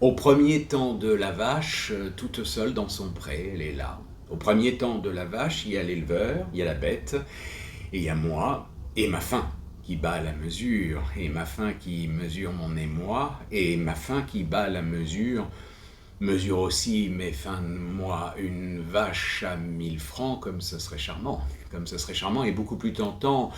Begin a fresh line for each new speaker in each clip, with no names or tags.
Au premier temps de la vache, toute seule dans son pré, elle est là. Au premier temps de la vache, il y a l'éleveur, il y a la bête, et il y a moi, et ma faim qui bat la mesure, et ma faim qui mesure mon émoi, et ma faim qui bat la mesure aussi mes fins de mois. Une vache à 1 000 francs, comme ce serait charmant. Comme ce serait charmant et beaucoup plus tentant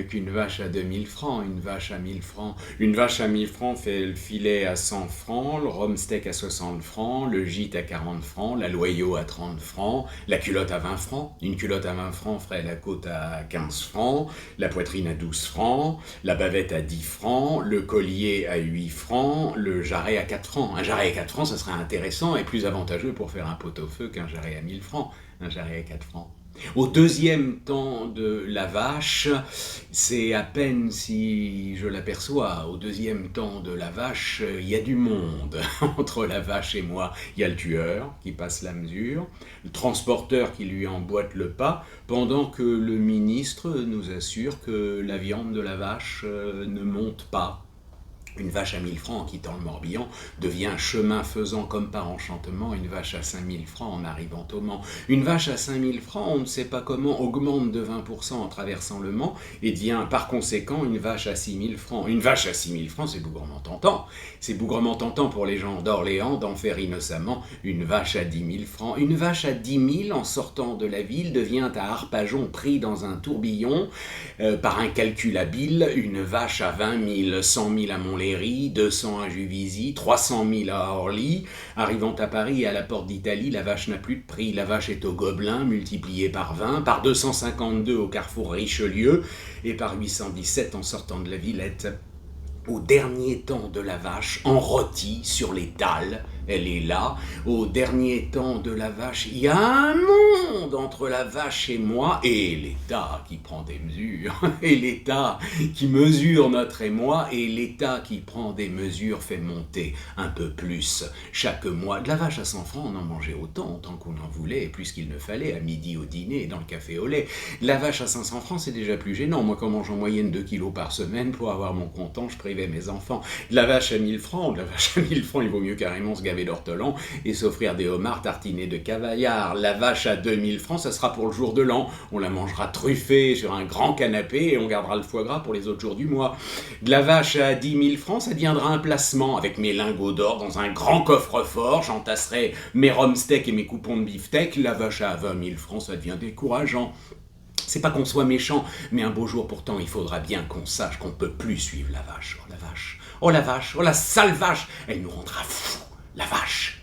qu'une vache à 2 000 francs. Une vache à 1 000 francs. Une vache à 1 000 francs fait le filet à 100 francs, le rhum steak à 60 francs, le gîte à 40 francs, la loyau à 30 francs, la culotte à 20 francs. Une culotte à 20 francs ferait la côte à 15 francs, la poitrine à 12 francs, la bavette à 10 francs, le collier à 8 francs, le jarret à 4 francs. Un jarret à 4 francs, ça serait intéressant et plus avantageux pour faire un pot-au-feu qu'un jarret à 1 000 francs. Un jarret à 4 francs. Au deuxième temps de la vache, c'est à peine si je l'aperçois. Au deuxième temps de la vache, il y a du monde. Entre la vache et moi, il y a le tueur qui passe la mesure, le transporteur qui lui emboîte le pas, pendant que le ministre nous assure que la viande de la vache ne monte pas. Une vache à 1 000 francs en quittant le Morbihan devient chemin faisant comme par enchantement une vache à 5 000 francs en arrivant au Mans. Une vache à 5 000 francs, on ne sait pas comment, augmente de 20% en traversant le Mans et devient par conséquent une vache à 6 000 francs. Une vache à 6 000 francs, c'est bougrement tentant. C'est bougrement tentant pour les gens d'Orléans d'en faire innocemment une vache à 10 000 francs. Une vache à 10 000 en sortant de la ville devient à Arpajon pris dans un tourbillon par un calcul habile une vache à 20 000, 100 000 à Montléry, 200 à Juvisy, 300 000 à Orly. Arrivant à Paris et à la porte d'Italie, la vache n'a plus de prix. La vache est au Gobelin, multipliée par 20, par 252 au carrefour Richelieu et par 817 en sortant de la Villette. Au dernier temps de la vache, en rôti sur les dalles, elle est là. Au dernier temps de la vache, il y a un monde entre la vache et moi, et l'État qui prend des mesures, et l'État qui mesure notre émoi, et l'État qui prend des mesures fait monter un peu plus chaque mois. De la vache à 100 francs, on en mangeait autant qu'on en voulait, et plus qu'il ne fallait, à midi, au dîner, et dans le café au lait. De la vache à 500 francs, c'est déjà plus gênant. Moi, quand je mange en moyenne 2 kilos par semaine, pour avoir mon comptant, je privais mes enfants. De la vache à 1 000 francs, de la vache à 1 000 francs, il vaut mieux carrément se gaver d'ortolan et s'offrir des homards tartinés de cavaillard. La vache à 2 000 francs, ça sera pour le jour de l'an. On la mangera truffée sur un grand canapé et on gardera le foie gras pour les autres jours du mois. De la vache à 10 000 francs, ça deviendra un placement avec mes lingots d'or dans un grand coffre-fort. J'entasserai mes rhum steak et mes coupons de beefsteak. La vache à 20 000 francs, ça devient décourageant. C'est pas qu'on soit méchant, mais un beau jour pourtant, il faudra bien qu'on sache qu'on ne peut plus suivre la vache. Oh la vache, oh la vache, oh la sale vache, elle nous rendra fous, la vache.